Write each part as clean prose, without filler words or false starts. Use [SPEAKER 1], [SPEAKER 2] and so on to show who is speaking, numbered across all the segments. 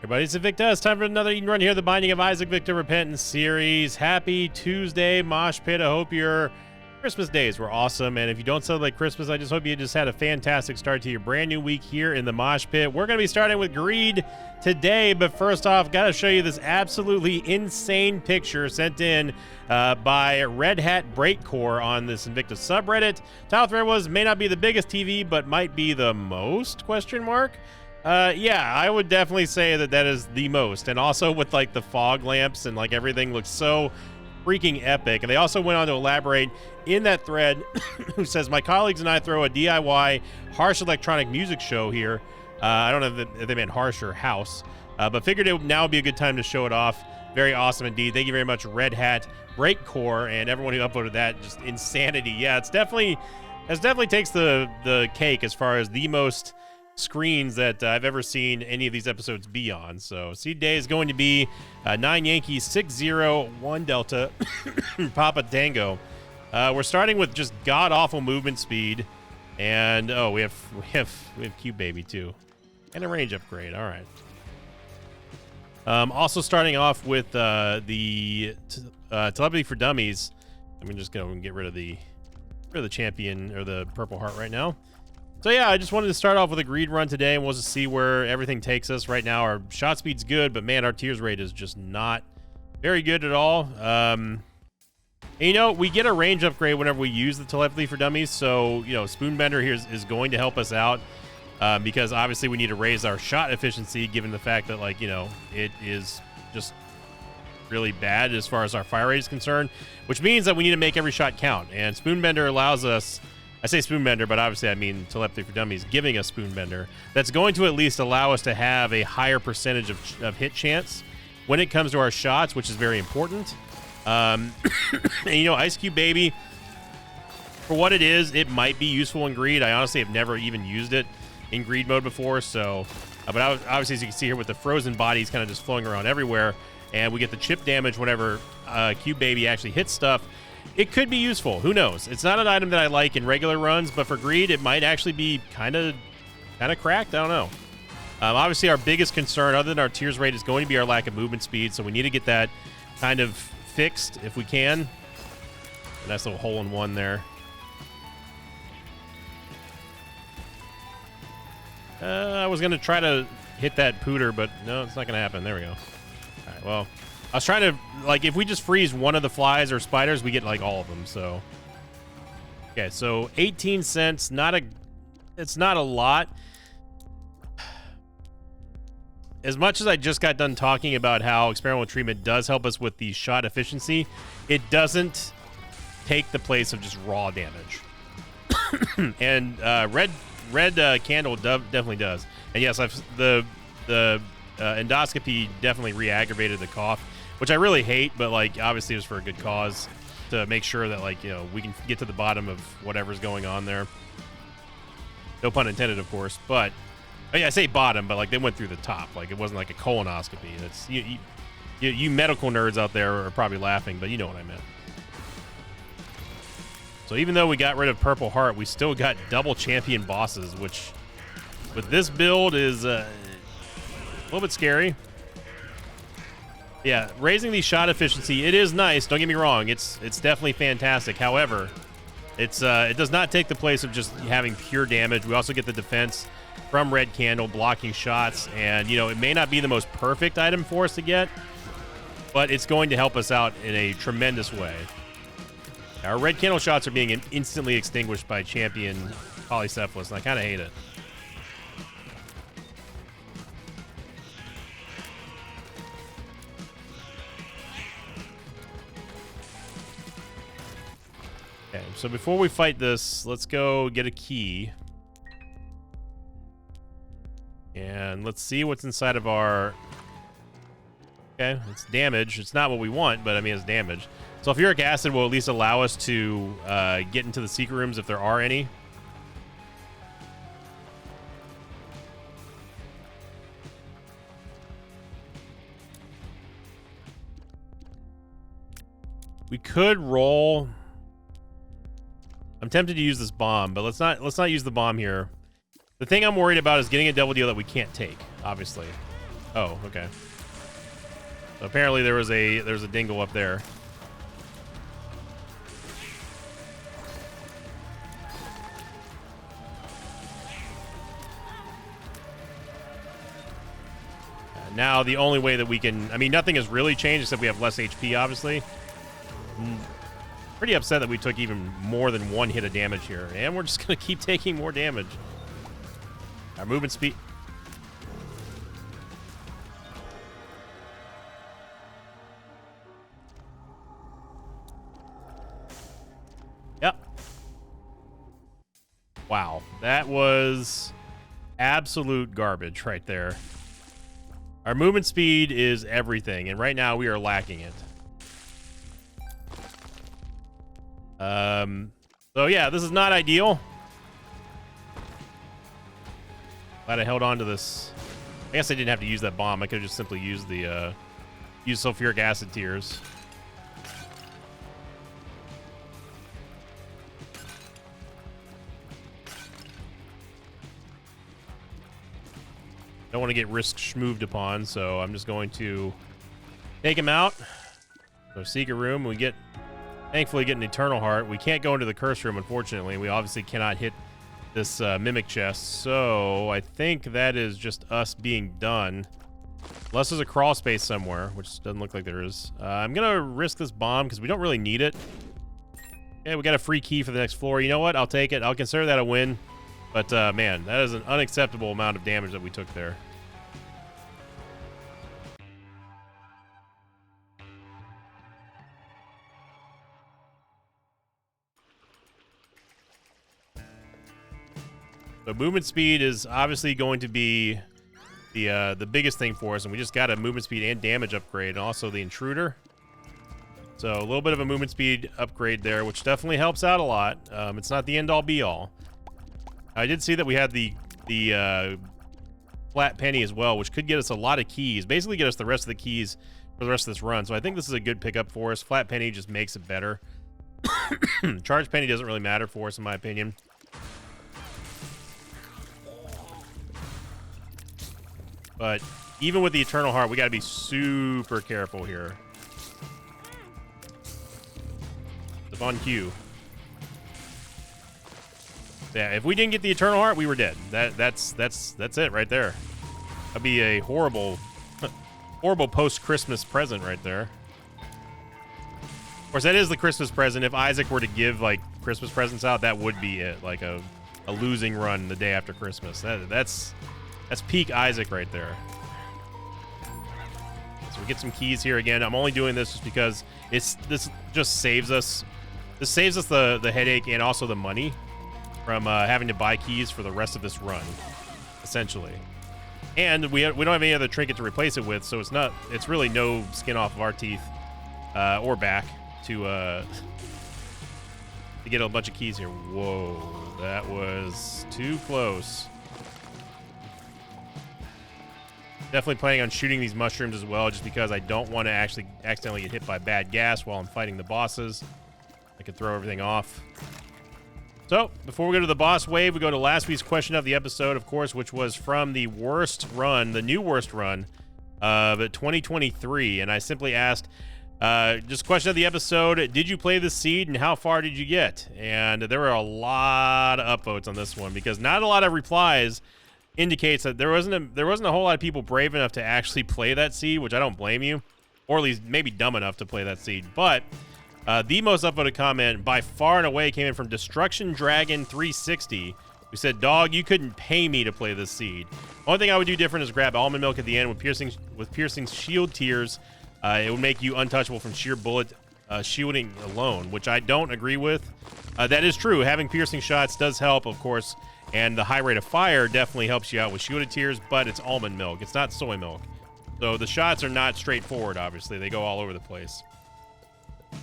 [SPEAKER 1] Everybody, it's Victor. It's time for another Eden Run here, the Binding of Isaac Victor Repentance series. Happy Tuesday, Mosh Pit. I hope your Christmas days were awesome. And if you don't celebrate Christmas, I just hope you just had a fantastic start to your brand new week here in the Mosh Pit. We're going to be starting with Greed today. But first off, got to show you this absolutely insane picture sent in by Red Hat Breakcore on this Invictus subreddit. Title thread was, may not be the biggest TV, but might be the most, ? Yeah, I would definitely say that is the most. And also with like the fog lamps and like everything looks so freaking epic. And they also went on to elaborate in that thread who says, my colleagues and I throw a DIY harsh electronic music show here. I don't know if they meant harsh or house, but figured it would now be a good time to show it off. Very awesome indeed. Thank you very much, Red Hat Breakcore, and everyone who uploaded that. Just insanity. Yeah, it definitely takes the cake as far as the most screens that I've ever seen any of these episodes be on. So seed day is going to be 9 Yankee 601 Delta Papa Tango. We're starting with just god awful movement speed, and we have Cube Baby too, and a range upgrade. All right. Also starting off with the telepathy for dummies. I'm gonna just go and get rid of the champion or the purple heart right now. So yeah, I just wanted to start off with a greed run today, and we'll just see where everything takes us. Right now, our shot speed's good, but man, our tears rate is just not very good at all. And, you know, we get a range upgrade whenever we use the telepathy for dummies, so, you know, Spoonbender here is going to help us out, because obviously we need to raise our shot efficiency, given the fact that, like, you know, it is just really bad as far as our fire rate is concerned, which means that we need to make every shot count, and Spoonbender allows us, I say Spoonbender, but obviously I mean Telepathy for Dummies, giving us Spoonbender. That's going to at least allow us to have a higher percentage of hit chance when it comes to our shots, which is very important. And, you know, Ice Cube Baby, for what it is, it might be useful in Greed. I honestly have never even used it in Greed mode before, so... but obviously, as you can see here, with the frozen bodies kind of just flowing around everywhere, and we get the chip damage whenever Cube Baby actually hits stuff, it could be useful. Who knows? It's not an item that I like in regular runs, but for Greed, it might actually be kind of cracked. I don't know. Obviously, our biggest concern, other than our tears rate, is going to be our lack of movement speed, so we need to get that kind of fixed if we can. A nice little hole-in-one there. I was going to try to hit that pooter, but no, it's not going to happen. There we go. All right, well... I was trying to, like, if we just freeze one of the flies or spiders, we get, like, all of them, so. Okay, so 18 cents, it's not a lot. As much as I just got done talking about how experimental treatment does help us with the shot efficiency, it doesn't take the place of just raw damage. And red candle definitely does. And yes, the endoscopy definitely re-aggravated the cough, which I really hate, but, like, obviously it was for a good cause to make sure that, like, you know, we can get to the bottom of whatever's going on there. No pun intended, of course, but I say bottom, but, like, they went through the top. Like, it wasn't like a colonoscopy. That's you medical nerds out there are probably laughing, but you know what I meant. So even though we got rid of Purple Heart, we still got double champion bosses, which with this build is a little bit scary. Yeah, raising the shot efficiency, it is nice. Don't get me wrong. It's definitely fantastic. However, it does not take the place of just having pure damage. We also get the defense from Red Candle, blocking shots. And, you know, it may not be the most perfect item for us to get, but it's going to help us out in a tremendous way. Our Red Candle shots are being instantly extinguished by Champion Polycephalus, and I kind of hate it. Okay, so before we fight this, let's go get a key. And let's see what's inside of our... Okay, it's damage. It's not what we want, but I mean, it's damage. Sulfuric acid will at least allow us to get into the secret rooms if there are any. We could roll... I'm tempted to use this bomb, but let's not use the bomb here. The thing I'm worried about is getting a double deal that we can't take, obviously. Oh, okay. So apparently there's a dingle up there. Now the only way that we can, I mean, nothing has really changed except we have less HP, obviously. Pretty upset that we took even more than one hit of damage here, and we're just gonna keep taking more damage. Our movement speed. Yep. Wow, that was absolute garbage right there. Our movement speed is everything, and right now we are lacking it. So yeah, this is not ideal. Glad I held on to this. I guess I didn't have to use that bomb. I could have just simply used the, use sulfuric acid tears. Don't want to get risk schmooved upon, so I'm just going to take him out. So secret room, we get, thankfully get an Eternal Heart. We can't go into the curse room, unfortunately. We obviously cannot hit this mimic chest, so I think that is just us being done. Unless there's a crawl space somewhere, which doesn't look like there is. I'm gonna risk this bomb because we don't really need it. Okay, we got a free key for the next floor. You know what? I'll take it. I'll consider that a win. But, man, that is an unacceptable amount of damage that we took there. So movement speed is obviously going to be the biggest thing for us, and we just got a movement speed and damage upgrade, and also the intruder. So a little bit of a movement speed upgrade there, which definitely helps out a lot. It's not the end-all be-all. I did see that we had the flat penny as well, which could get us a lot of keys. Basically get us the rest of the keys for the rest of this run. So I think this is a good pickup for us. Flat penny just makes it better. Charge penny doesn't really matter for us, in my opinion. But even with the Eternal Heart, we got to be super careful here. It's on cue. Yeah, if we didn't get the Eternal Heart, we were dead. That's it right there. That'd be a horrible, horrible post-Christmas present right there. Of course, that is the Christmas present. If Isaac were to give like Christmas presents out, that would be it. Like a losing run the day after Christmas. That's peak Isaac right there. So we get some keys here again. I'm only doing this just because this just saves us. This saves us the headache and also the money from having to buy keys for the rest of this run, essentially. And we don't have any other trinket to replace it with, so it's really no skin off of our teeth or back to get a bunch of keys here. Whoa, that was too close. Definitely planning on shooting these mushrooms as well, just because I don't want to actually accidentally get hit by bad gas while I'm fighting the bosses. I could throw everything off. So, before we go to the boss wave, we go to last week's question of the episode, of course, which was from the worst run, the new worst run of 2023. And I simply asked, just question of the episode, did you play the seed and how far did you get? And there were a lot of upvotes on this one because not a lot of replies indicates that there wasn't a whole lot of people brave enough to actually play that seed, which I don't blame you, or at least maybe dumb enough to play that seed. But the most upvoted comment by far and away came in from Destruction Dragon 360, who said, "Dog, you couldn't pay me to play this seed. Only thing I would do different is grab almond milk at the end with piercing shield tears. It would make you untouchable from sheer bullet shielding alone," which I don't agree with. That is true. Having piercing shots does help, of course, and the high rate of fire definitely helps you out with shielded tears, but it's almond milk. It's not soy milk. So the shots are not straightforward, obviously. They go all over the place.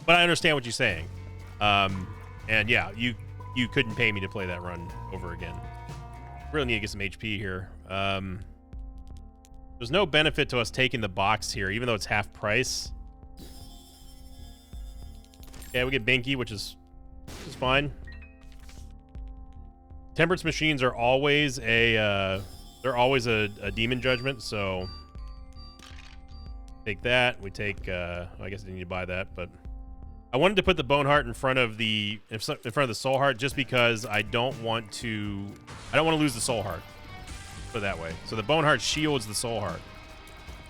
[SPEAKER 1] But I understand what you're saying. And yeah, you couldn't pay me to play that run over again. Really need to get some HP here. There's no benefit to us taking the box here, even though it's half price. Yeah, we get Binky, which is fine. Temperance machines are always a demon judgment, so Take that. We take, I guess I didn't need to buy that, but I wanted to put the Bone Heart in front of the Soul Heart just because I don't want to lose the Soul Heart. Put it that way. So the Bone Heart shields the Soul Heart.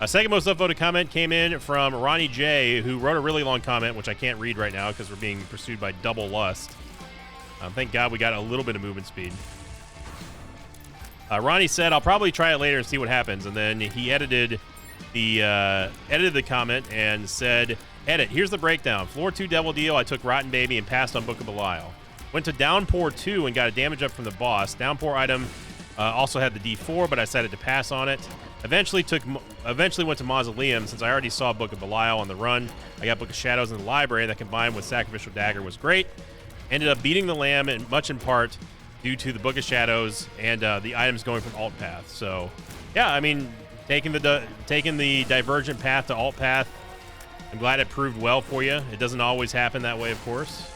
[SPEAKER 1] Second most upvoted comment came in from Ronnie J, who wrote a really long comment, which I can't read right now because we're being pursued by double lust. Thank God we got a little bit of movement speed. Ronnie said, "I'll probably try it later and see what happens." And then he edited the comment and said, "Edit, here's the breakdown. Floor 2 Devil Deal, I took Rotten Baby and passed on Book of Belial. Went to Downpour 2 and got a damage up from the boss. Downpour item also had the D4, but I decided to pass on it. Eventually went to Mausoleum since I already saw Book of Belial on the run. I got Book of Shadows in the library that combined with Sacrificial Dagger was great. Ended up beating the Lamb much in part due to the Book of Shadows and the items going from alt path. So, yeah, I mean, taking the divergent path to alt path, I'm glad it proved well for you. It doesn't always happen that way, of course.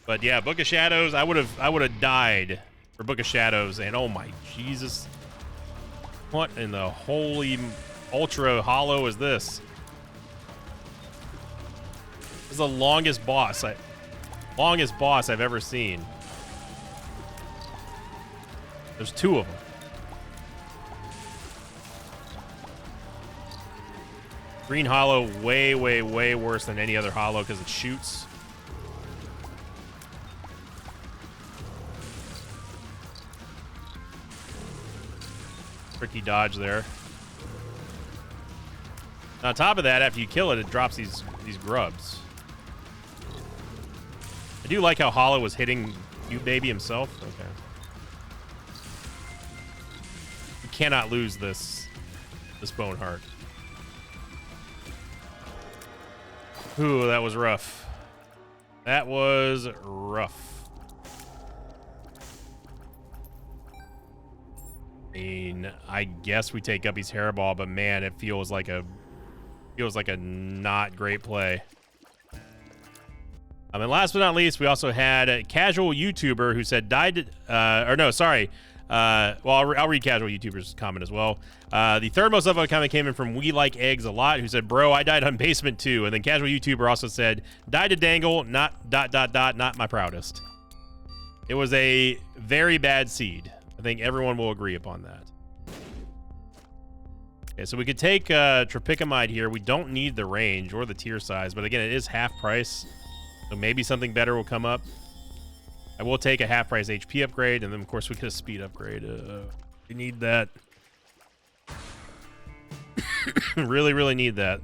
[SPEAKER 1] But yeah, Book of Shadows, I would have died for Book of Shadows, and oh my Jesus, what in the holy ultra hollow is this? This is the longest boss I've ever seen. There's 2 of them. Green hollow, way, way, way worse than any other hollow because it shoots. Tricky dodge there. On top of that, after you kill it, it drops these grubs. I do like how Hollow was hitting you, baby himself. Okay. You cannot lose this Bone Heart. Ooh, that was rough. That was rough. I mean, I guess we take Guppy's Hairball, but man, it feels like a not great play. And last but not least, we also had a casual YouTuber who said I'll read casual YouTuber's comment as well. The third most upvoted comment came in from We Like Eggs a Lot, who said, "Bro, I died on Basement 2." And then casual YouTuber also said, "Died to Dangle, not ... not my proudest." It was a very bad seed. I think everyone will agree upon that. Okay, so we could take Tropicamide here. We don't need the range or the tier size, but again, it is half price, so maybe something better will come up. I will take a half price HP upgrade, and then of course we get a speed upgrade. We need that. Really, really need that.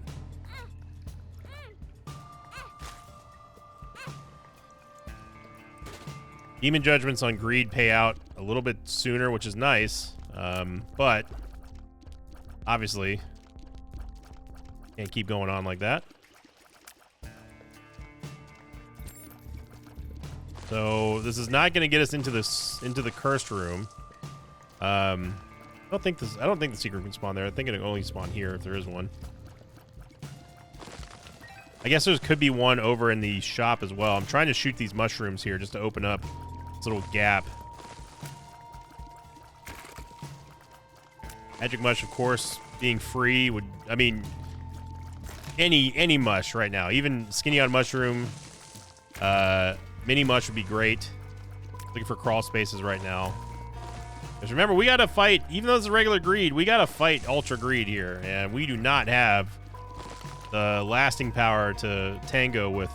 [SPEAKER 1] Demon Judgments on Greed pay out a little bit sooner, which is nice, but obviously can't keep going on like that. So this is not going to get us into the cursed room. I don't think the secret can spawn there. I think it can only spawn here if there is one. I guess there could be one over in the shop as well. I'm trying to shoot these mushrooms here just to open up this little gap. Magic Mush, of course, being free would, I mean, any mush right now, even Skinny on Mushroom, Mini Mush would be great. Looking for crawl spaces right now. Because remember, we got to fight, even though it's a regular Greed, we got to fight Ultra Greed here, and we do not have the lasting power to tango with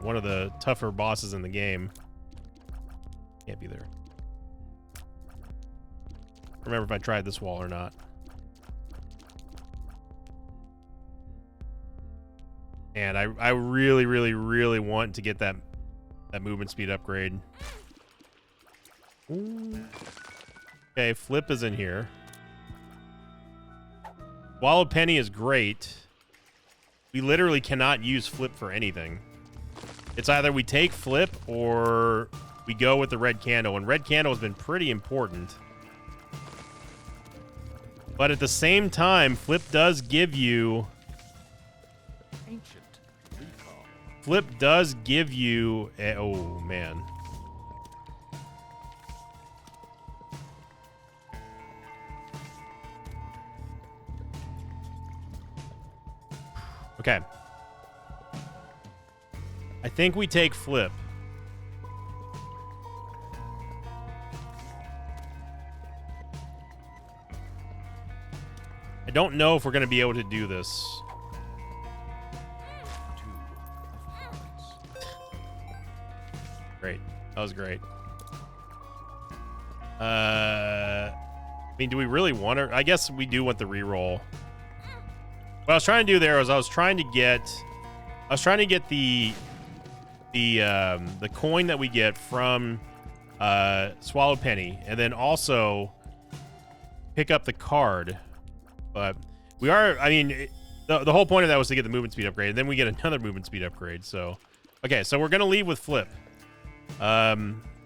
[SPEAKER 1] one of the tougher bosses in the game. Can't be there. Remember if I tried this wall or not. And I really, really, really want to get that movement speed upgrade. Ooh. Okay, Flip is in here. Swallowed Penny is great. We literally cannot use Flip for anything. It's either we take Flip or we go with the Red Candle, and Red Candle has been pretty important. But at the same time, Flip does give you... Flip does give you... oh, man. Okay. I think we take flip. I don't know if we're going to be able to do this. Great. That was great. I mean, do we really want to? I guess we do want the reroll. What I was trying to do there was I was trying to get the coin that we get from Swallowed Penny, and then also pick up the card. But we are, I mean, the whole point of that was to get the movement speed upgrade, and then we get another movement speed upgrade. So, okay, so we're gonna leave with flip,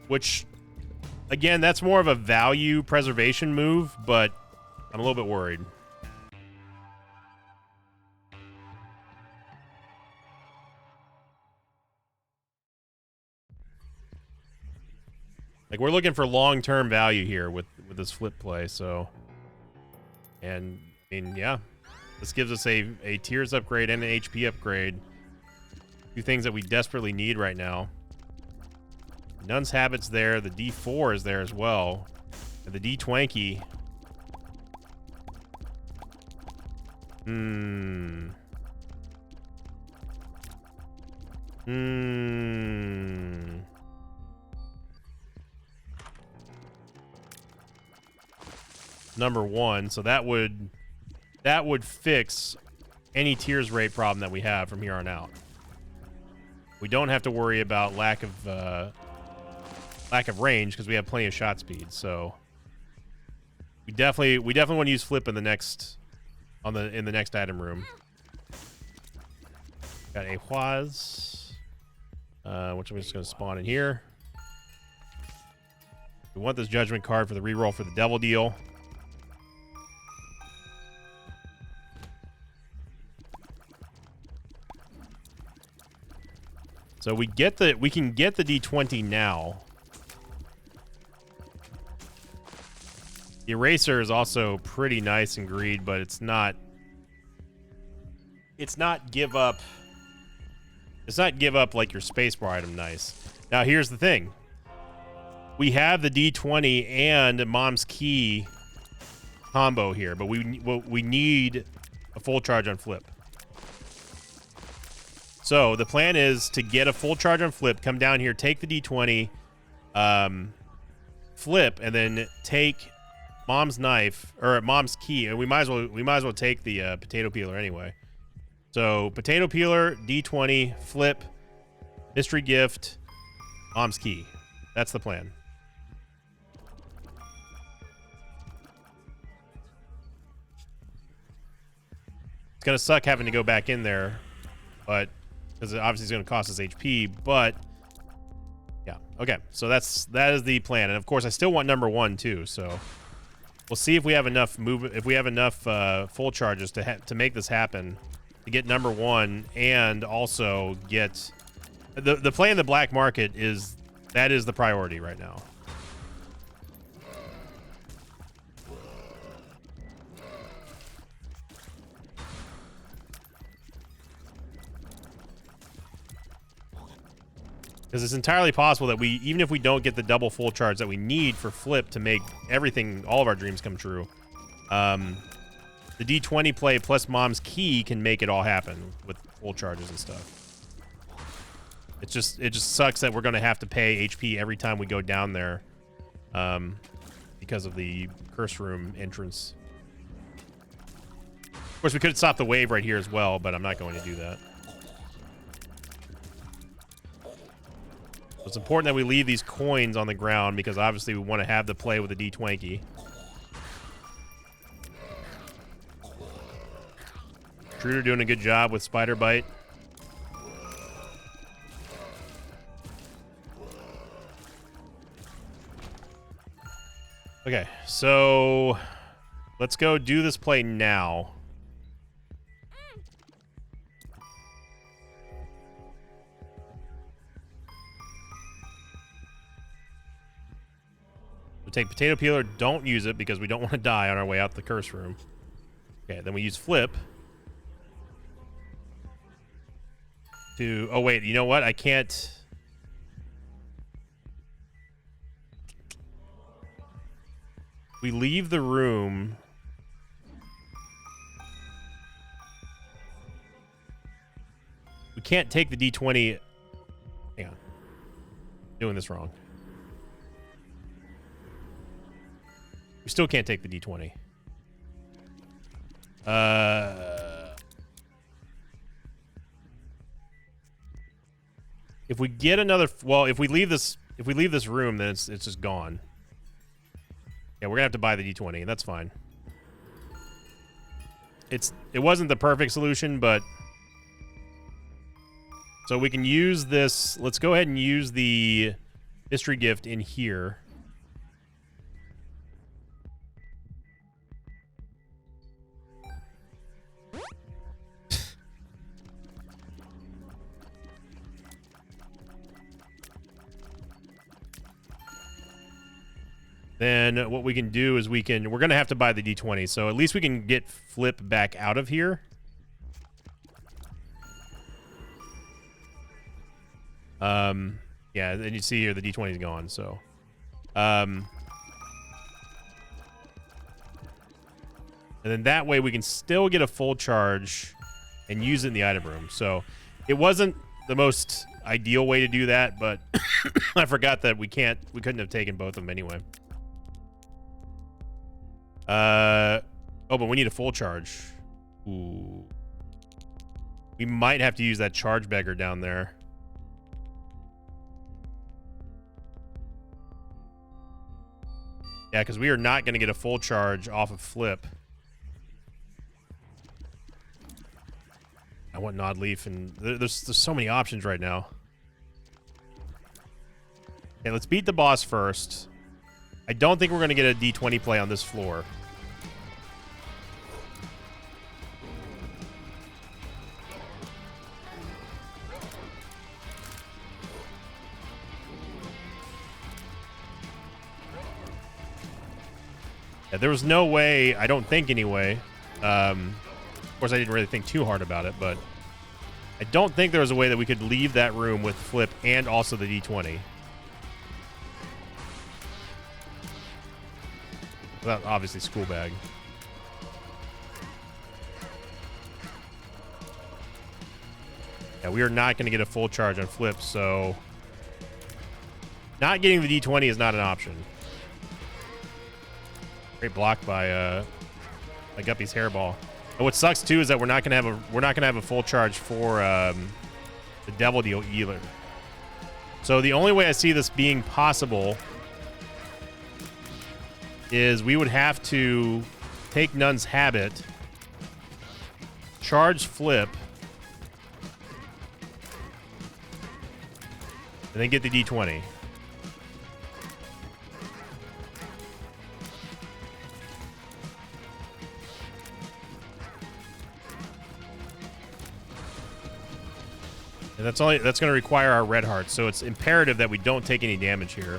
[SPEAKER 1] which, again, that's more of a value preservation move, but I'm a little bit worried. Like, we're looking for long-term value here with this flip play, so. And, I mean, yeah. This gives us a tiers upgrade and an HP upgrade. Two things that we desperately need right now. Nun's Habit's there. The D4 is there as well. And the D-Twanky. Number one, so that would fix any tiers rate problem that we have from here on out. We don't have to worry about lack of range because we have plenty of shot speed. So we definitely want to use flip in the next item room. Got a Huaz, which I'm just going to spawn in here. We want this judgment card for the reroll for the devil deal. So we can get the D20 now. The eraser is also pretty nice in greed, but it's not give up. It's not give up like your spacebar item nice. Now here's the thing. We have the D20 and Mom's Key combo here, but we need a full charge on flip. So the plan is to get a full charge on flip, come down here, take the D20, flip, and then take Mom's knife or Mom's key, and we might as well take the potato peeler anyway. So potato peeler, D20, flip, mystery gift, Mom's key. That's the plan. It's gonna suck having to go back in there, but because it obviously is going to cost us HP, but yeah, okay. So that is the plan, and of course I still want number one too. So we'll see if we have enough movement, if we have enough full charges to make this happen, to get number one, and also get the play in the black market is the priority right now. Because it's entirely possible that even if we don't get the double full charge that we need for flip to make everything, all of our dreams come true, the D20 play plus Mom's Key can make it all happen with full charges and stuff. It just sucks that we're going to have to pay HP every time we go down there, because of the curse room entrance. Of course, we could stop the wave right here as well, but I'm not going to do that. It's important that we leave these coins on the ground because obviously we want to have the play with the D20. Intruder doing a good job with Spider Bite. Okay, so let's go do this play now. We take potato peeler, don't use it because we don't want to die on our way out the curse room. Okay, then we use flip. to... Oh, wait. You know what? I can't... We leave the room... We can't take the D20... Hang on. Doing this wrong. We still can't take the D20. If we get another... Well, if we leave this room, then it's just gone. Yeah, we're gonna have to buy the D20, and that's fine. It wasn't the perfect solution, but... So we can use this... Let's go ahead and use the mystery gift in here. Then what we can do is we're going to have to buy the D20, so at least we can get Flip back out of here. Yeah, and you see here the D20 is gone, so. And then that way we can still get a full charge and use it in the item room. So it wasn't the most ideal way to do that, but I forgot that we couldn't have taken both of them anyway. Oh, but we need a full charge. Ooh. We might have to use that charge beggar down there. Yeah, because we are not going to get a full charge off of Flip. I want Nod Leaf, and there's so many options right now. Okay, let's beat the boss first. I don't think we're going to get a D20 play on this floor. Yeah, there was no way, I don't think anyway. Of course, I didn't really think too hard about it, but I don't think there was a way that we could leave that room with Flip and also the D20. Without, obviously, School Bag. Yeah, we are not going to get a full charge on Flip, so... Not getting the D20 is not an option. Great block by Guppy's Hairball. And what sucks too is that we're not gonna have a full charge for the Devil Deal either. So the only way I see this being possible is we would have to take Nun's Habit, charge Flip, and then get the D20. And that's going to require our red hearts, so it's imperative that we don't take any damage here.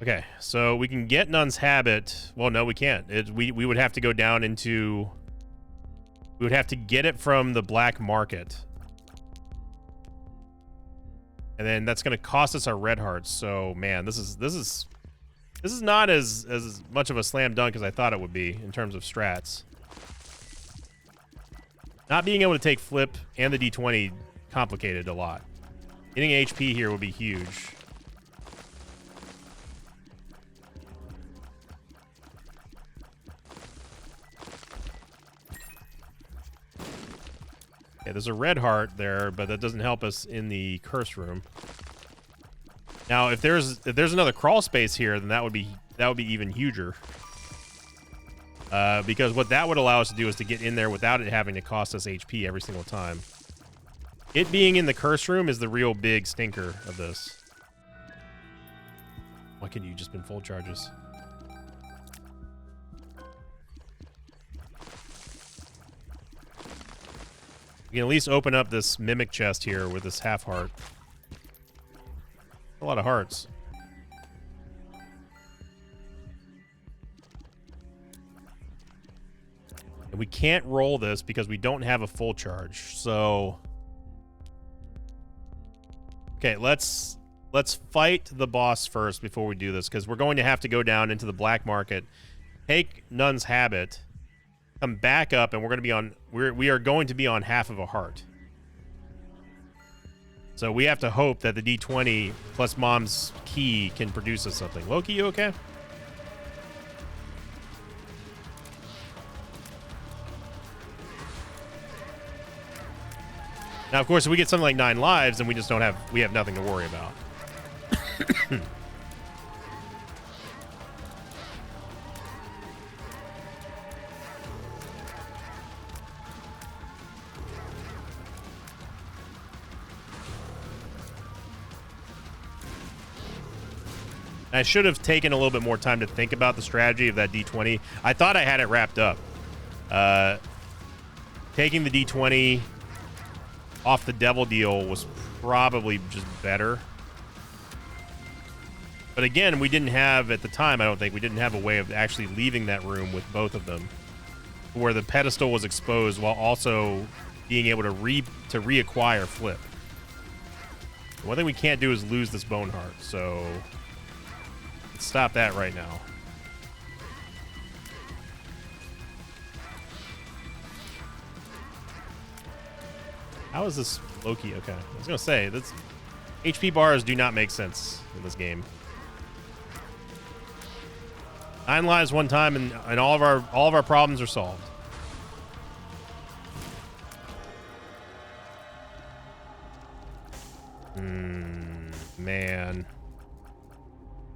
[SPEAKER 1] Okay, so we can get Nun's Habit. Well, no, we can't. We would have to go down into... We would have to get it from the black market. And then that's going to cost us our red hearts. So, man, this is not as much of a slam dunk as I thought it would be in terms of strats. Not being able to take Flip and the D20 complicated a lot. Getting HP here would be huge. Okay, there's a red heart there, but that doesn't help us in the curse room. Now, if there's another crawl space here, then that would be even huger. Because what that would allow us to do is to get in there without it having to cost us HP every single time. It being in the curse room is the real big stinker of this. Why couldn't you just been full charges? We can at least open up this mimic chest here with this half heart. A lot of hearts. And we can't roll this because we don't have a full charge. So, okay, let's fight the boss first before we do this, because we're going to have to go down into the black market, take Nun's Habit, come back up, and we're going to be on we are going to be on half of a heart. So we have to hope that the D20 plus Mom's key can produce us something. Loki, you okay? Now, of course, if we get something like 9 lives, then we have nothing to worry about. I should have taken a little bit more time to think about the strategy of that D20. I thought I had it wrapped up. Taking the D20 off the devil deal was probably just better. But again, we didn't have, at the time, I don't think, we didn't have a way of actually leaving that room with both of them, where the pedestal was exposed while also being able to reacquire Flip. One thing we can't do is lose this Bone Heart, so let's stop that right now. How is this Loki? Okay, I was gonna say that's HP bars do not make sense in this game. 9 lives one time, and all of our problems are solved. Man.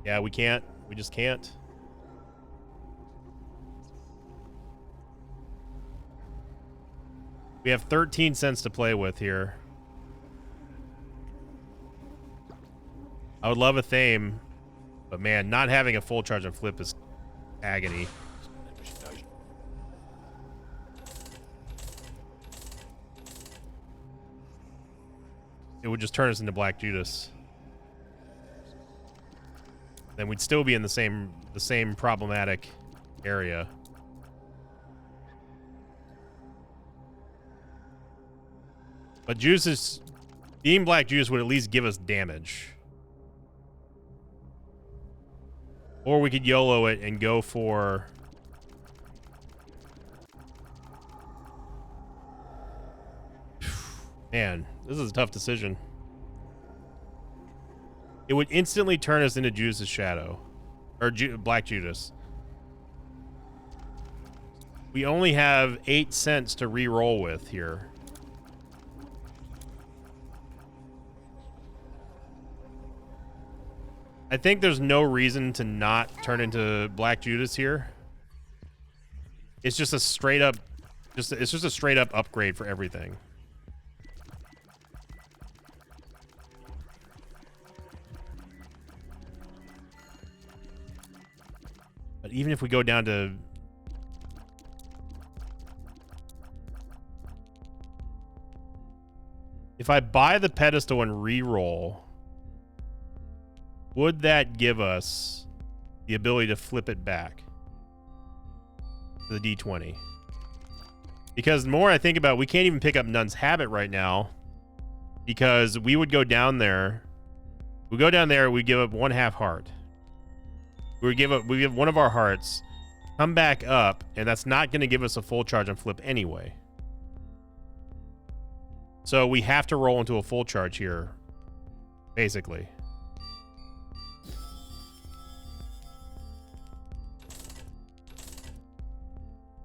[SPEAKER 1] Yeah, we can't. We just can't. We have 13 cents to play with here. I would love a Thame, but man, not having a full charge on Flip is agony. It would just turn us into Black Judas. Then we'd still be in the same problematic area. But being Black Judas would at least give us damage. Or we could YOLO it and go for... Man, this is a tough decision. It would instantly turn us into Judas' Shadow. Or Black Judas. We only have 8 cents to re-roll with here. I think there's no reason to not turn into Black Judas here. It's just a straight up, it's just a straight up upgrade for everything. But even if we go down to... If I buy the pedestal and re-roll... Would that give us the ability to flip it back to the D20? Because the more I think about it, we can't even pick up Nun's Habit right now, because we would go down there. We go down there, we give up 1/2 heart. We give one of our hearts, come back up, and that's not going to give us a full charge on Flip anyway. So we have to roll into a full charge here, basically.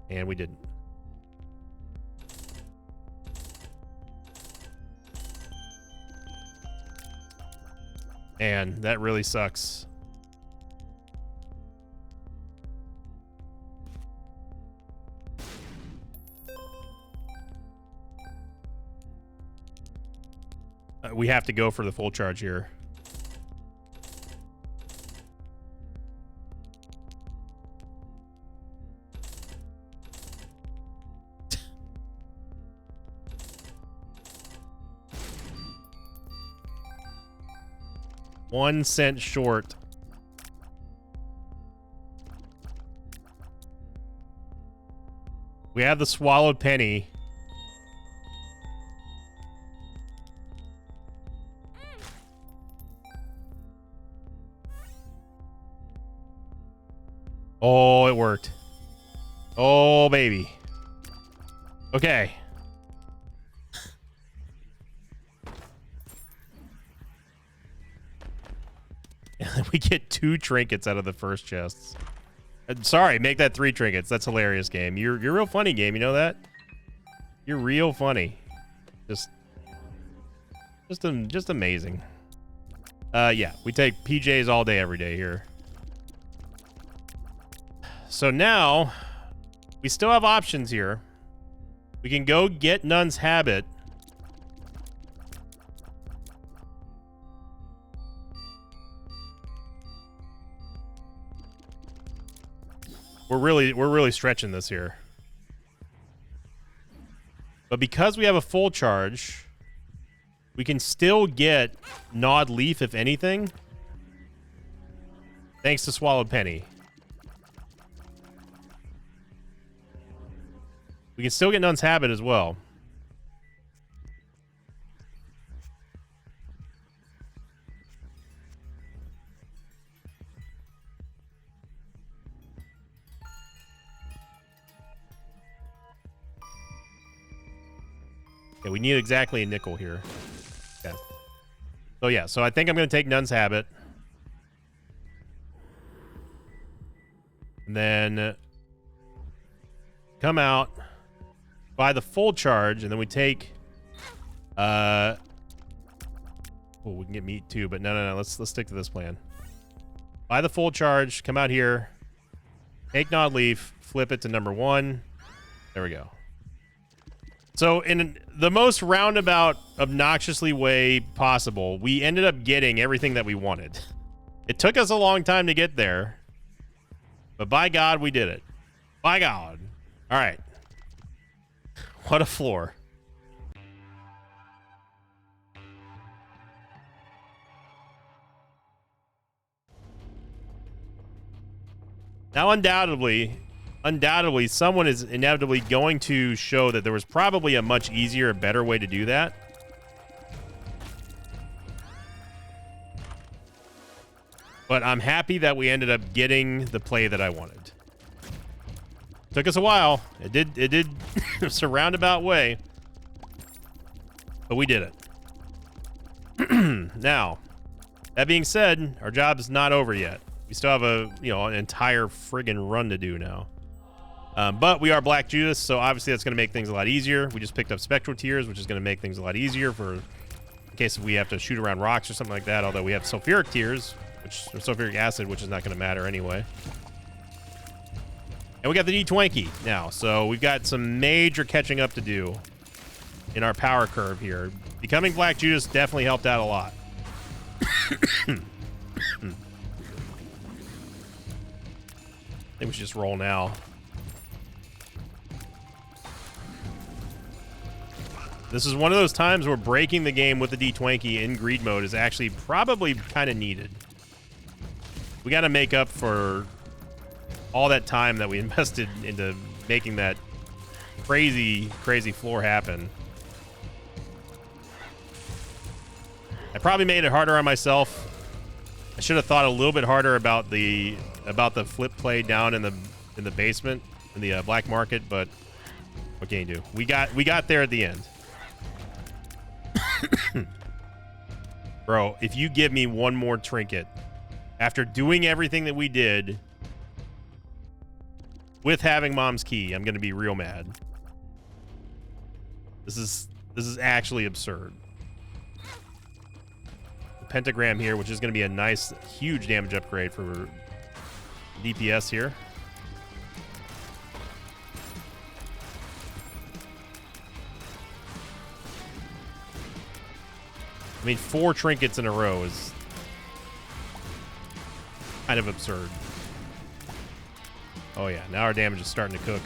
[SPEAKER 1] And we didn't. And that really sucks. We have to go for the full charge here. $0.01 short. We have the swallowed penny. Oh, it worked. Oh, baby. Okay. We get 2 trinkets out of the first chests. Sorry, make that 3 trinkets. That's hilarious, game. You're real funny, game. You know that? You're real funny. Just amazing. Yeah, we take PJs all day, every day here. So now, we still have options here. We can go get Nun's Habit. We're really stretching this here. But because we have a full charge, we can still get Gnawed Leaf, if anything. Thanks to Swallowed Penny. We can still get Nun's Habit as well. Okay, we need exactly a nickel here. Okay. So yeah, so I think I'm going to take Nun's Habit. And then come out, buy the full charge, and then we take oh, we can get meat too, but no, let's stick to this plan. Buy the full charge, come out here, take Gnawed Leaf, flip it to number 1. There we go. So in the most roundabout, obnoxiously way possible, we ended up getting everything that we wanted. It took us a long time to get there, but by God, we did it. By God. All right. What a floor. Now, undoubtedly, someone is inevitably going to show that there was probably a much easier, better way to do that. But I'm happy that we ended up getting the play that I wanted. Took us a while. It did it's a roundabout way. But we did it. Now, that being said, our job is not over yet. We still have an entire friggin' run to do now. But we are Black Judas, so obviously that's going to make things a lot easier. We just picked up Spectral Tears, which is going to make things a lot easier in case we have to shoot around rocks or something like that, although we have Sulfuric Tears, or Sulfuric Acid, which is not going to matter anyway. And we got the D-Twanky now, so we've got some major catching up to do in our power curve here. Becoming Black Judas definitely helped out a lot. I think we should just roll now. This is one of those times where breaking the game with the D-Twanky in greed mode is actually probably kind of needed. We got to make up for all that time that we invested into making that crazy, crazy floor happen. I probably made it harder on myself. I should have thought a little bit harder about the flip play down in the basement in the black market, but what can you do? We got there at the end. Bro, if you give me one more trinket after doing everything that we did with having Mom's Key, I'm gonna be real mad. This is actually absurd. The pentagram here, which is gonna be a nice, huge damage upgrade for DPS here. I mean, 4 trinkets in a row is kind of absurd. Oh yeah, now our damage is starting to cook.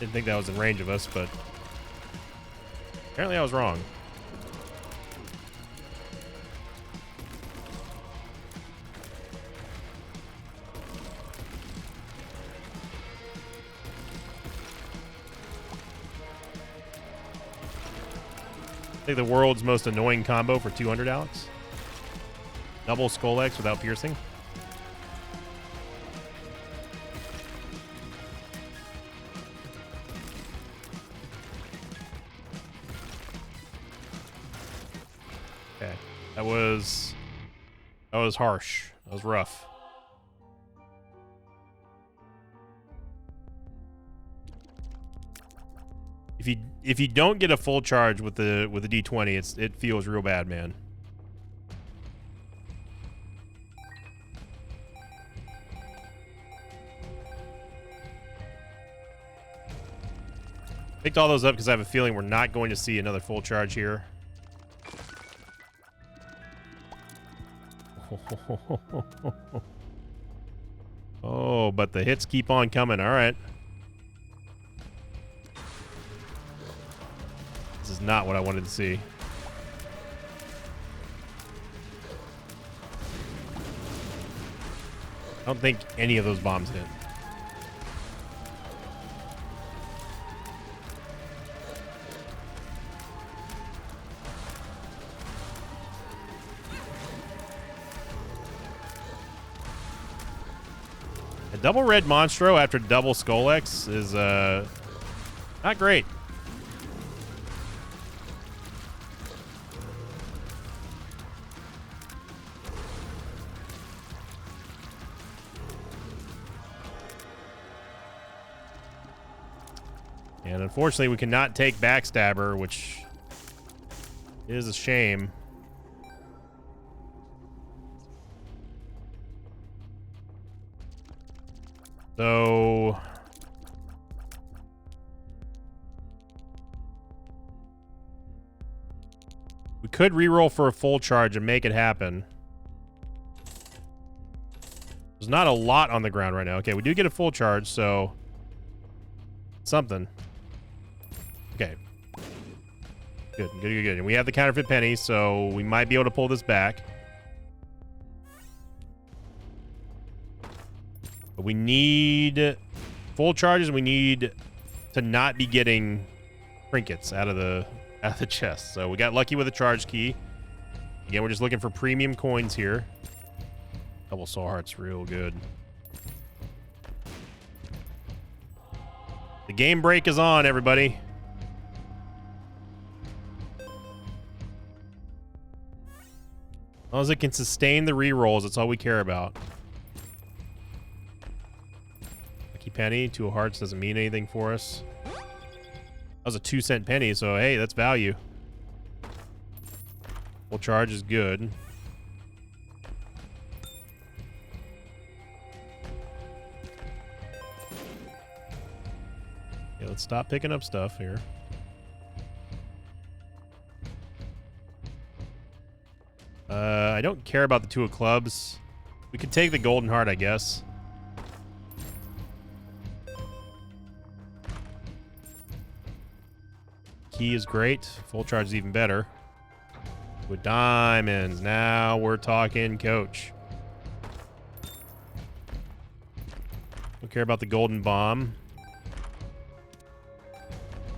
[SPEAKER 1] Didn't think that was in range of us, but Apparently I was wrong. I think the world's most annoying combo for 200, Alex. Double Skull X without piercing. Okay. That was harsh. That was rough. If you don't get a full charge with the D20, it feels real bad, man. Picked all those up because I have a feeling we're not going to see another full charge here. Oh, but the hits keep on coming. All right. This is not what I wanted to see. I don't think any of those bombs hit. A double red Monstro after double Skull X is not great. And unfortunately, we cannot take Backstabber, which is a shame. So we could reroll for a full charge and make it happen. There's not a lot on the ground right now. Okay, we do get a full charge, so something. Okay. Good, good, good, good. And we have the counterfeit penny, so we might be able to pull this back. But we need full charges. We need to not be getting trinkets out of the chest. So we got lucky with a charge key. Again, we're just looking for premium coins here. Double soul hearts, real good. The game break is on, everybody. As long as it can sustain the rerolls, that's all we care about. Lucky penny, 2 hearts doesn't mean anything for us. That was a 2-cent penny, so hey, that's value. Full charge is good. Okay, let's stop picking up stuff here. I don't care about the 2 of clubs. We could take the golden heart, I guess. Key is great. Full charge is even better. With diamonds. Now we're talking, coach. Don't care about the golden bomb.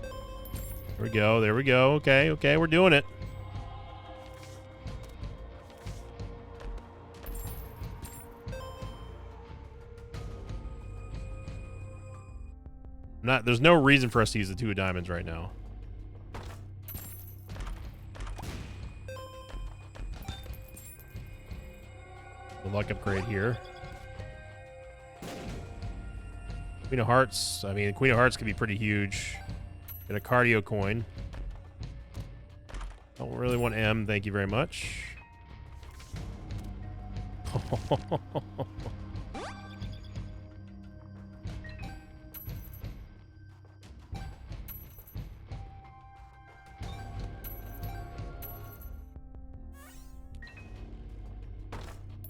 [SPEAKER 1] There we go. There we go. Okay, okay, we're doing it. There's no reason for us to use the 2 of diamonds right now. The luck upgrade here. Queen of Hearts. I mean, Queen of Hearts could be pretty huge. Get a cardio coin. Don't really want M. Thank you very much.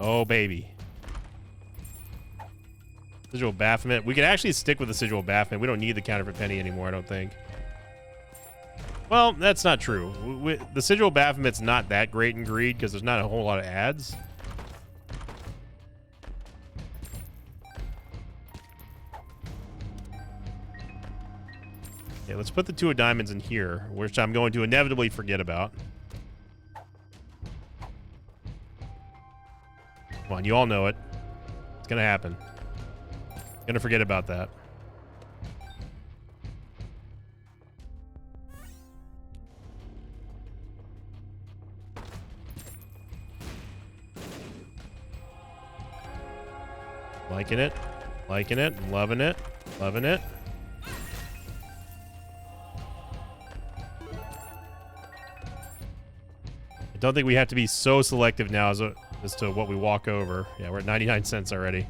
[SPEAKER 1] Oh, baby. Sigil Baphomet. We could actually stick with the Sigil Baphomet. We don't need the counterfeit penny anymore, I don't think. Well, that's not true. The Sigil Baphomet's not that great in Greed because there's not a whole lot of ads. Okay, let's put the 2 of diamonds in here, which I'm going to inevitably forget about. Come on, you all know it. It's gonna happen. Gonna forget about that. Liking it, loving it, loving it. I don't think we have to be so selective now as to what we walk over. Yeah, we're at 99 cents already.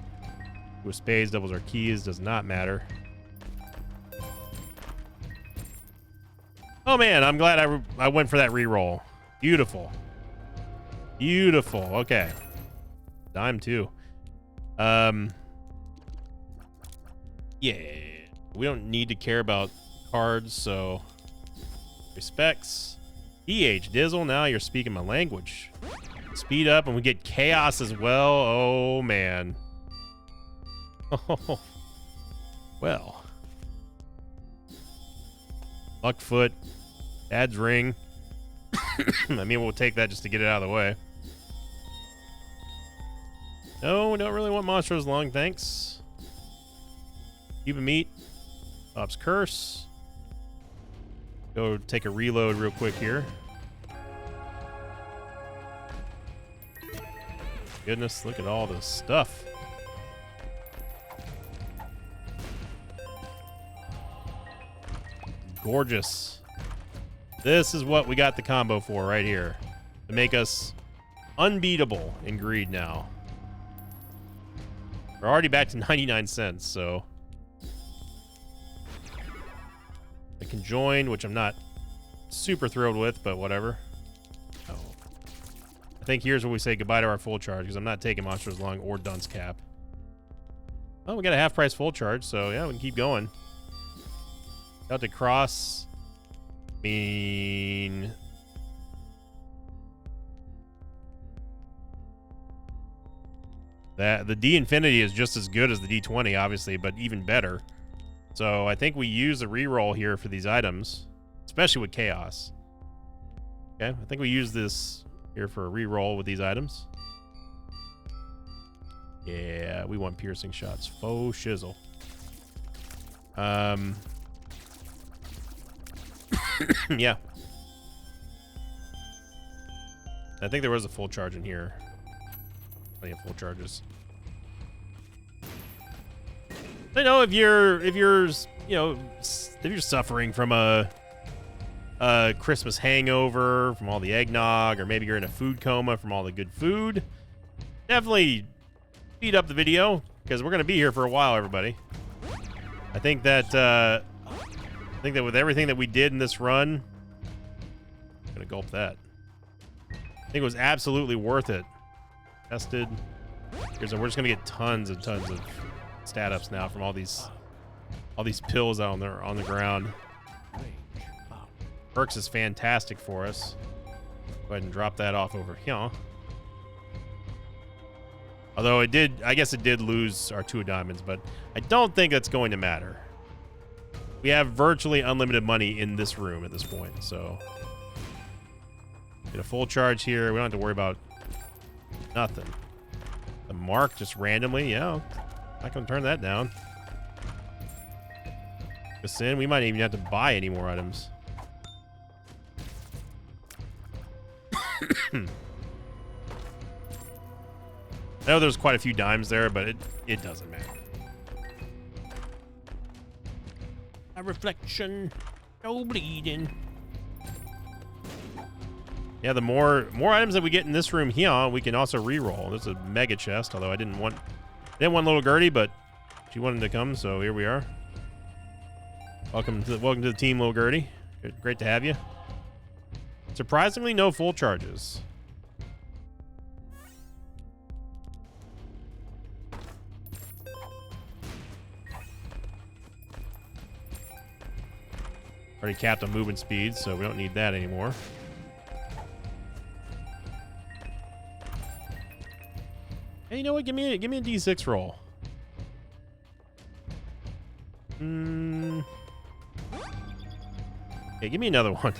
[SPEAKER 1] With spades, doubles, or keys, does not matter. Oh man, I'm glad I went for that reroll. Beautiful. Beautiful. Okay. Dime too. Yeah. We don't need to care about cards, so respects. EH Dizzle, now you're speaking my language. Speed up and we get chaos as well. Oh man. Oh. Well. Luckfoot. Dad's ring. I mean, we'll take that just to get it out of the way. No, don't really want Monstro's Lung, thanks. Cuban Meat. Bob's Curse. Go take a reload real quick here. Goodness, look at all this stuff. Gorgeous. This is what we got the combo for right here. To make us unbeatable in Greed now. We're already back to 99 cents, so... I can join, which I'm not super thrilled with, but whatever. Oh. I think here's where we say goodbye to our full charge, because I'm not taking Monster's Lung or Dunce Cap. Oh, we got a half price full charge, so yeah, we can keep going. Out to cross. I mean... the D Infinity is just as good as the D20, obviously, but even better. So I think we use a reroll here for these items, especially with Chaos. Okay, I think we use this here for a reroll with these items. Yeah, we want piercing shots. Faux shizzle. Yeah. I think there was a full charge in here. Plenty of full charges. I know if you're suffering from a Christmas hangover from all the eggnog, or maybe you're in a food coma from all the good food, definitely speed up the video because we're gonna be here for a while, everybody. I think that with everything that we did in this run, I'm gonna gulp that. I think it was absolutely worth it. Tested. We're just gonna get tons and tons of stat ups now from all these pills out on the ground. Perks is fantastic for us. Go ahead and drop that off over here. Although I guess it did lose our 2 diamonds, but I don't think that's going to matter. We have virtually unlimited money in this room at this point, so get a full charge here. We don't have to worry about nothing. The mark just randomly, yeah. I can turn that down. We might even have to buy any more items. I know there's quite a few dimes there, but it doesn't matter. A reflection, no bleeding. Yeah, the more items that we get in this room here, we can also re-roll. There's a mega chest, although I didn't want little Gertie, but she wanted to come, so here we are. Welcome to the team, little Gertie. Great to have you. Surprisingly, no full charges. Already capped on movement speed, so we don't need that anymore. Hey, you know what? Give me a D6 roll. Okay, give me another one.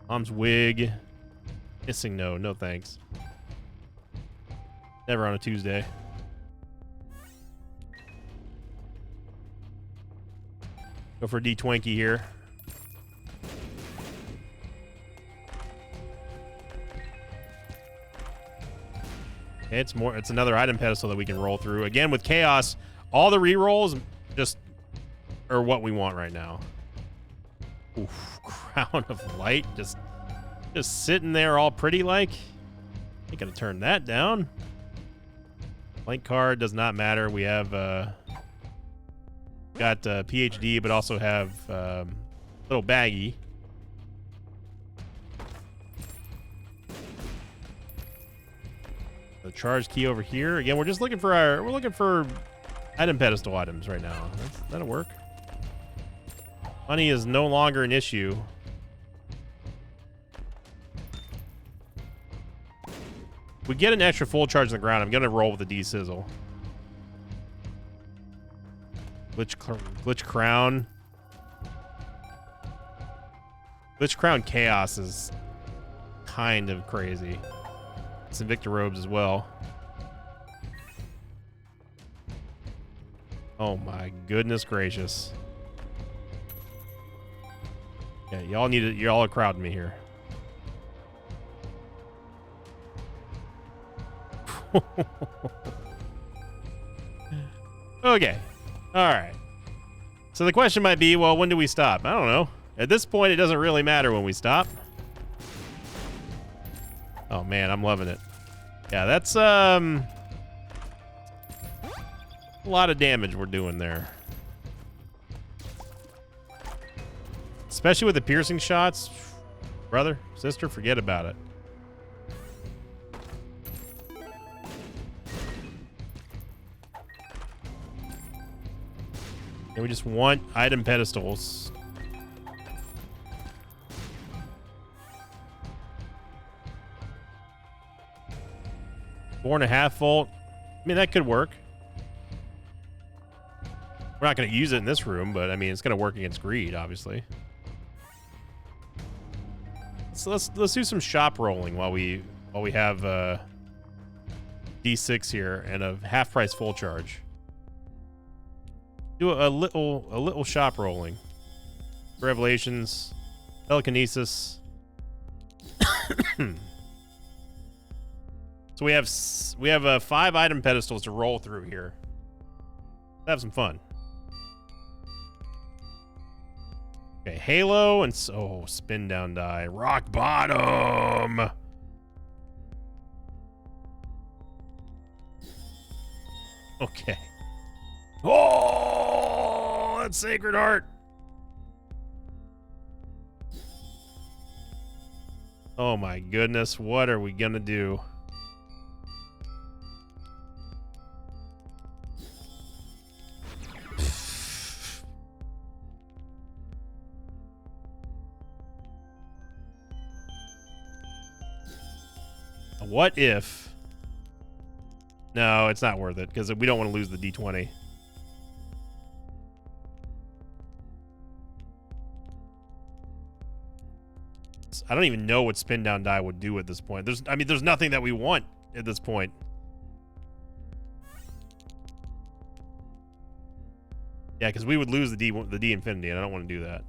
[SPEAKER 1] Mom's wig. Missing no thanks. Never on a Tuesday. Go for a D20 here. Okay, it's another item pedestal that we can roll through. Again, with Chaos, all the rerolls just are what we want right now. Oof, Crown of Light, just sitting there all pretty like. Ain't gonna turn that down. Blank card does not matter. We have got PhD, but also have little baggy. The charge key over here. Again, we're just looking for item pedestal items right now. That'll work. Money is no longer an issue. We get an extra full charge on the ground. I'm gonna roll with the D-Sizzle. Glitch Crown. Glitch Crown Chaos is kind of crazy. Some Victor Robes as well. Oh my goodness gracious. Yeah, y'all need it. Y'all are crowding me here. Okay. All right. So the question might be, well, when do we stop? I don't know. At this point, it doesn't really matter when we stop. Oh man, I'm loving it. Yeah, that's a lot of damage we're doing there. Especially with the piercing shots. Brother, sister, forget about it. And we just want item pedestals. Four and a half volt. I mean, that could work. We're not going to use it in this room, but I mean, it's going to work against greed, obviously. So let's do some shop rolling while we have D6 here and a half price full charge. Do a little shop rolling. Revelations, telekinesis. So we have 5 item pedestals to roll through here. Let's have some fun. Okay, Halo and spin down die. Rock bottom. Okay. Oh, that's Sacred Heart. Oh my goodness, what are we gonna do? What if? No, it's not worth it because we don't want to lose the D20. I don't even know what spin down die would do at this point. There's nothing that we want at this point. Yeah, because we would lose the D infinity, and I don't want to do that.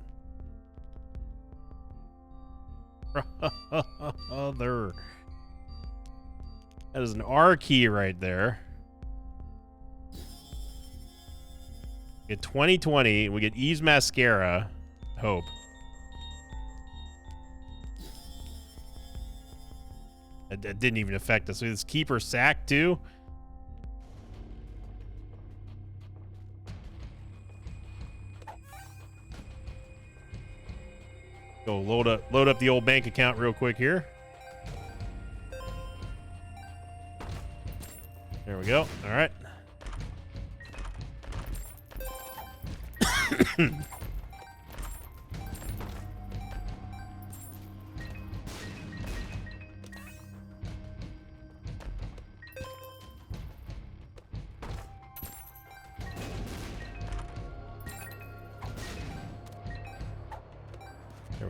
[SPEAKER 1] Brother. That is an R key right there. We get 2020. We get Eve's Mascara. Hope. That didn't even affect us. So this Keeper sack too. Go load up the old bank account real quick here. There we go. All right.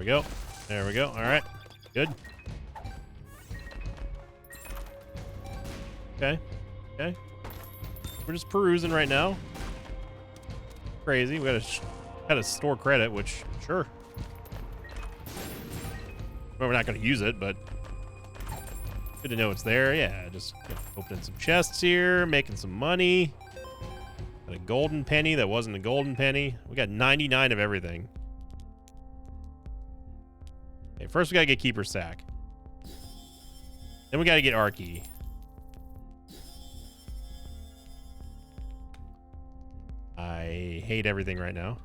[SPEAKER 1] go. There we go. All right. Good. Okay. Okay. We're just perusing right now. Crazy. We gotta store credit, which sure. Well, we're not gonna use it, but good to know it's there. Yeah, just opening some chests here, making some money. Got a golden penny that wasn't a golden penny. We got 99 of everything. Okay, first we gotta get Keeper Sack. Then we gotta get Arky. I hate everything right now.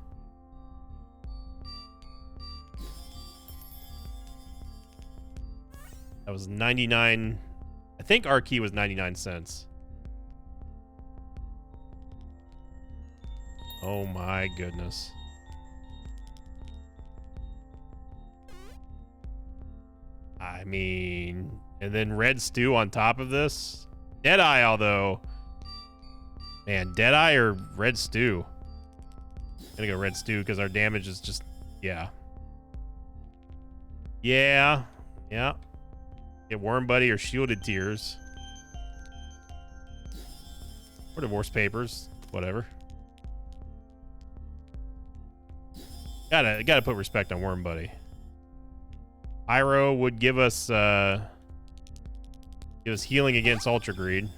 [SPEAKER 1] That was 99. I think our key was 99 cents. Oh my goodness. I mean, and then red stew on top of this. Deadeye, although. Man, Deadeye or red stew? I'm gonna go red stew because our damage is just, yeah. Yeah. Yeah. Get Worm Buddy or Shielded Tears. Or Divorce Papers. Whatever. Gotta put respect on Worm Buddy. Pyro would give us healing against Ultra Greed.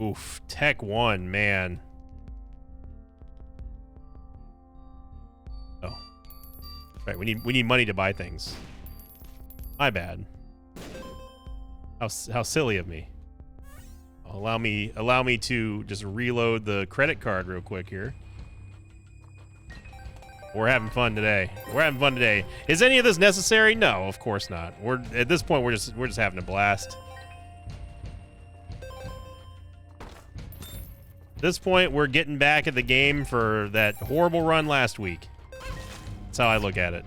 [SPEAKER 1] Oof, Tech 1, man. Oh. Right, we need money to buy things. My bad. How silly of me. Allow me to just reload the credit card real quick here. We're having fun today. We're having fun today. Is any of this necessary? No, of course not. We're at this point we're just having a blast. At this point, we're getting back at the game for that horrible run last week. That's how I look at it.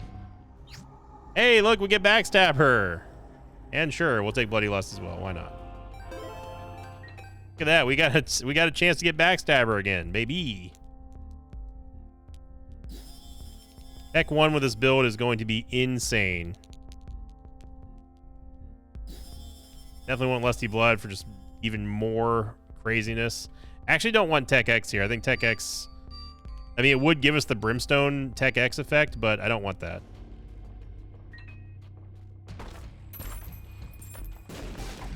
[SPEAKER 1] Hey, look, we get Backstabber. And sure, we'll take Bloody Lust as well. Why not? Look at that. We got a chance to get Backstabber again, baby. Tech 1 with this build is going to be insane. Definitely want Lusty Blood for just even more craziness. I actually don't want Tech X here. I think Tech X... I mean, it would give us the Brimstone Tech X effect, but I don't want that.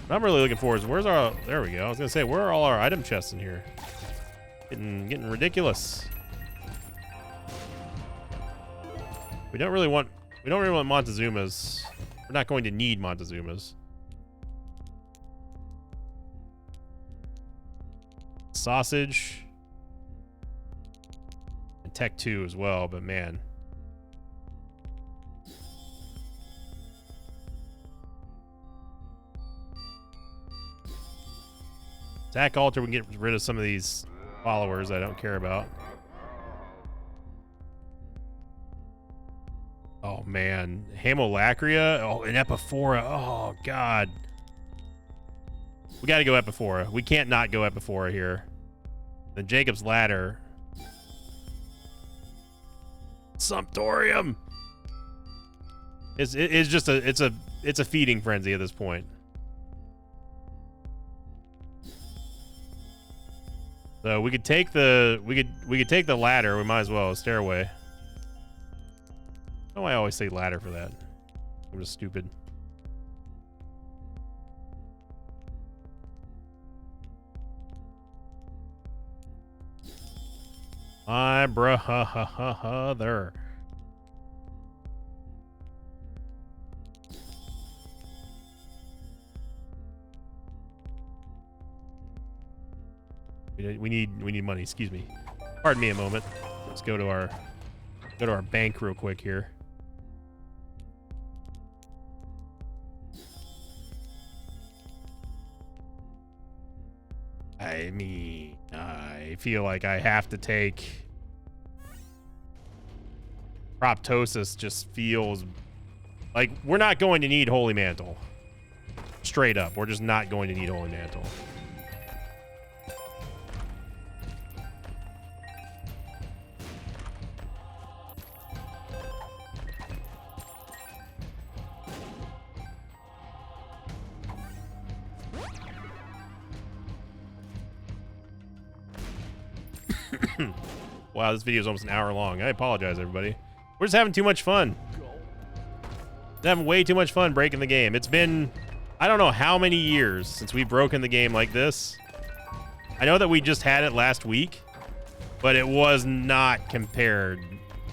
[SPEAKER 1] What I'm really looking for is where's our... There we go. I was going to say, where are all our item chests in here? Getting ridiculous. We don't really want Montezuma's. We're not going to need Montezuma's. Sausage. And Tech 2 as well, but man. Attack Altar, we can get rid of some of these followers I don't care about. Oh man, Hamolacria. Oh, and Epiphora. Oh god. We gotta go Epiphora. We can't not go Epiphora here. Then Jacob's Ladder. Sumptorium. It's just a feeding frenzy at this point. So we could take the take the ladder. We might as well stairway. Oh, I always say ladder for that. I'm just stupid. My brother. We need money. Excuse me. Pardon me a moment. Let's go to our bank real quick here. I mean, I feel like I have to take Proptosis. Just feels like we're not going to need Holy Mantle. Straight up, we're just not going to need Holy Mantle. Wow, this video is almost an hour long. I apologize, everybody. We're just having too much fun. Having way too much fun breaking the game. It's been, I don't know how many years since we've broken the game like this. I know that we just had it last week, but it was not compared.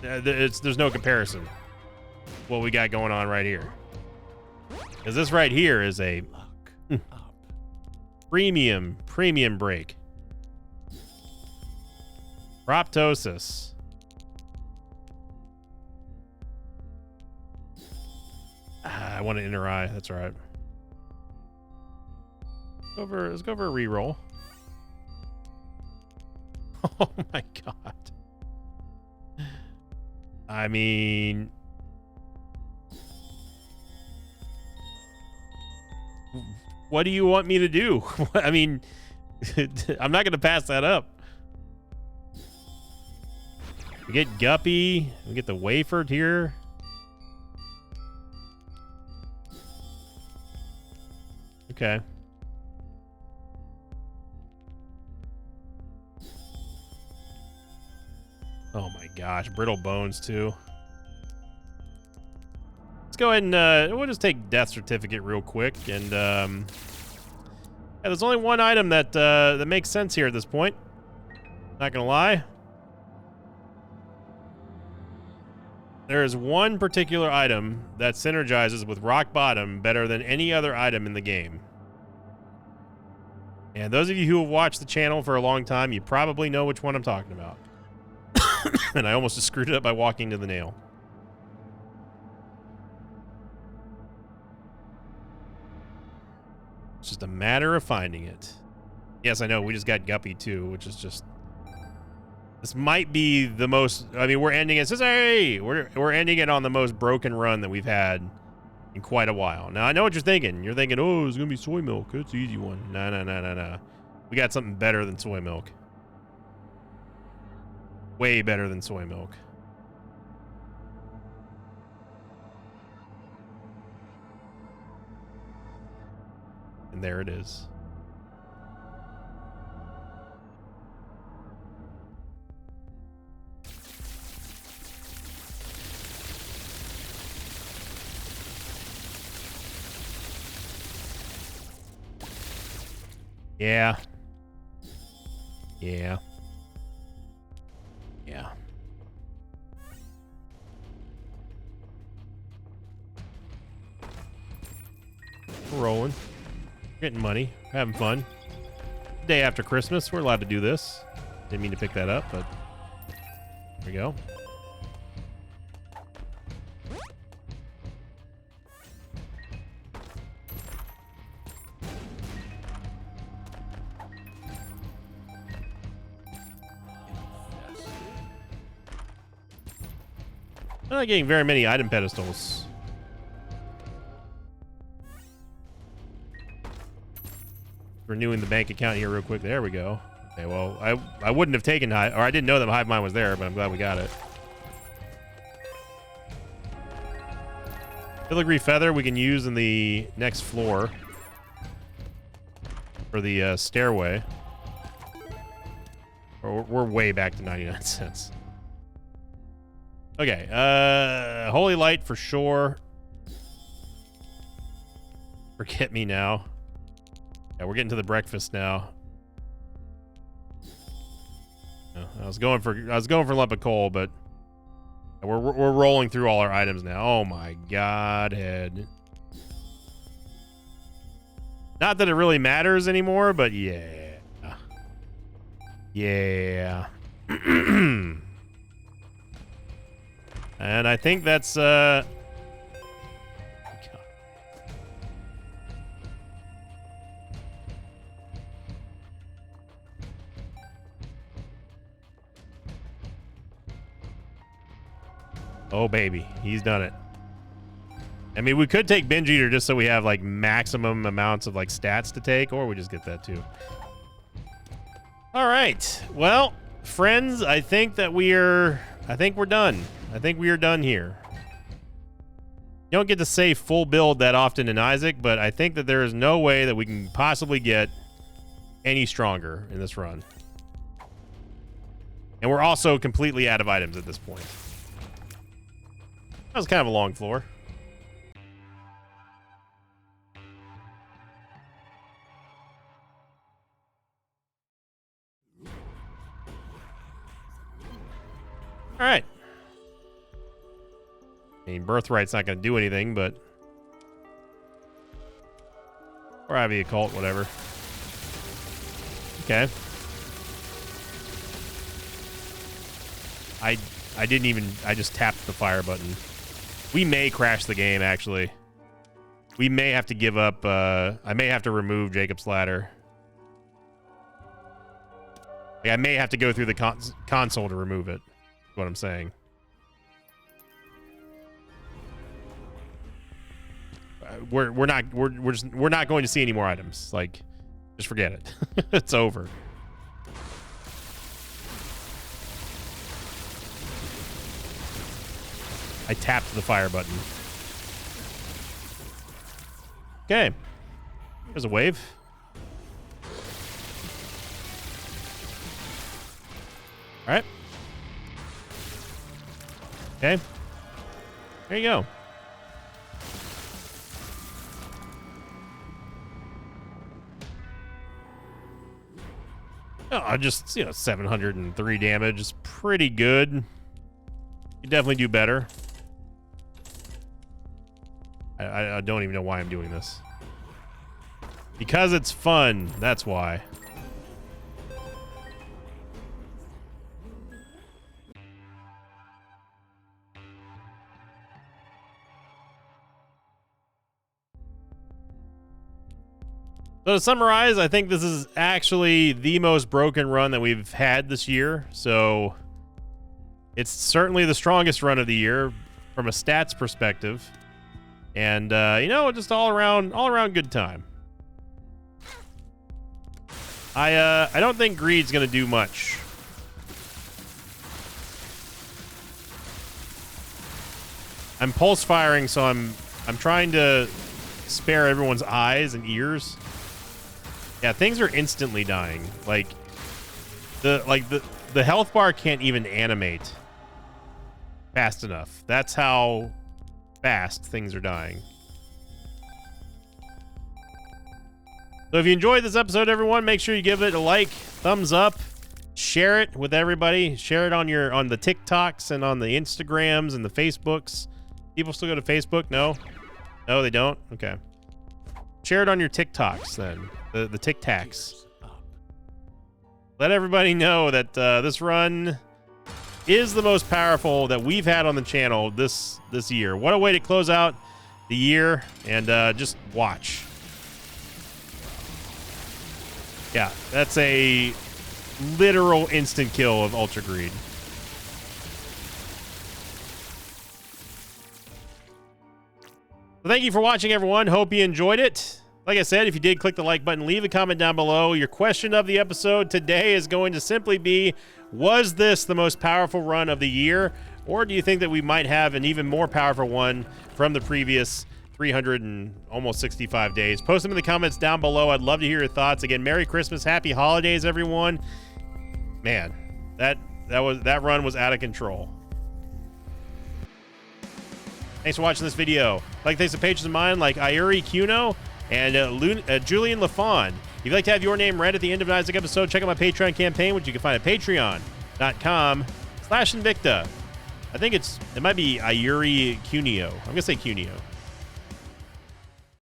[SPEAKER 1] There's no comparison. What we got going on right here. Because this right here is a premium break. Proptosis. I want an inner eye. That's all right. Let's go over a reroll. Oh my god. I mean, what do you want me to do? I mean, I'm not going to pass that up. We get Guppy. We get the Wafered here. Okay. Oh my gosh, brittle bones too. Let's go ahead and we'll just take death certificate real quick, and yeah, there's only one item that that makes sense here at this point. Not gonna lie. There is one particular item that synergizes with Rock Bottom better than any other item in the game. And those of you who have watched the channel for a long time, you probably know which one I'm talking about. And I almost just screwed it up by walking to the nail. It's just a matter of finding it. Yes, I know, we just got Guppy too, which is just... This might be the most... I mean, we're ending it... Hey! We're ending it on the most broken run that we've had in quite a while. Now, I know what you're thinking. You're thinking, oh, it's going to be soy milk. It's an easy one. No. We got something better than soy milk. Way better than soy milk. And there it is. Yeah. Yeah. Yeah. We're rolling. Getting money. Having fun. Day after Christmas. We're allowed to do this. Didn't mean to pick that up, but there we go. I'm not getting very many item pedestals. Renewing the bank account here real quick. There we go. Okay, well, I wouldn't have taken Hive, or I didn't know that Hive Mind was there, but I'm glad we got it. Filigree Feather we can use in the next floor for the stairway. We're way back to 99 cents. Okay, Holy Light for sure. Forget Me Now. Yeah, we're getting to the breakfast now. I was going for lump of coal, but we're rolling through all our items now. Oh my god, head. Not that it really matters anymore, but yeah. Yeah. And I think that's oh baby, he's done it. I mean, we could take Binge Eater just so we have like maximum amounts of like stats to take, or we just get that too. All right, well, friends, I think we're done. I think we are done here. You don't get to say full build that often in Isaac, but I think that there is no way that we can possibly get any stronger in this run. And we're also completely out of items at this point. That was kind of a long floor. All right. I mean, Birthright's not going to do anything, but... Or Ivy Occult, whatever. Okay. I didn't even... I just tapped the fire button. We may crash the game, actually. We may have to give up... I may have to remove Jacob's Ladder. Like, I may have to go through the console to remove it. Is what I'm saying. We're not going to see any more items. Like, just forget it. It's over. I tapped the fire button. Okay. There's a wave. All right. Okay. There you go. Oh, just, 703 damage is pretty good. You definitely do better. I don't even know why I'm doing this. Because it's fun. That's why. So to summarize, I think this is actually the most broken run that we've had this year. So it's certainly the strongest run of the year from a stats perspective. And just all around good time. I don't think Greed's gonna do much. I'm pulse firing, so I'm trying to spare everyone's eyes and ears. Yeah, things are instantly dying. Like the health bar can't even animate fast enough. That's how fast things are dying. So if you enjoyed this episode, everyone, make sure you give it a like, thumbs up, share it with everybody. Share it on the TikToks and on the Instagrams and the Facebooks. People still go to Facebook? No, they don't. Okay. Share it on your TikToks then. The Tic Tacs. Let everybody know that this run is the most powerful that we've had on the channel this year. What a way to close out the year, and just watch. Yeah, that's a literal instant kill of Ultra Greed. So thank you for watching, everyone. Hope you enjoyed it. Like I said, if you did, click the like button, leave a comment down below. Your question of the episode today is going to simply be, was this the most powerful run of the year? Or do you think that we might have an even more powerful one from the previous 300 and almost 65 days? Post them in the comments down below. I'd love to hear your thoughts. Again, Merry Christmas, Happy Holidays, everyone. Man, that run was out of control. Thanks for watching this video. Like, thanks to patrons of mine like Iuri Kuno and Julian LaFawn. If you'd like to have your name read at the end of an Isaac episode, check out my Patreon campaign, which you can find at patreon.com/Invicta. I think it might be Iuri Cuneo. I'm going to say Cuneo.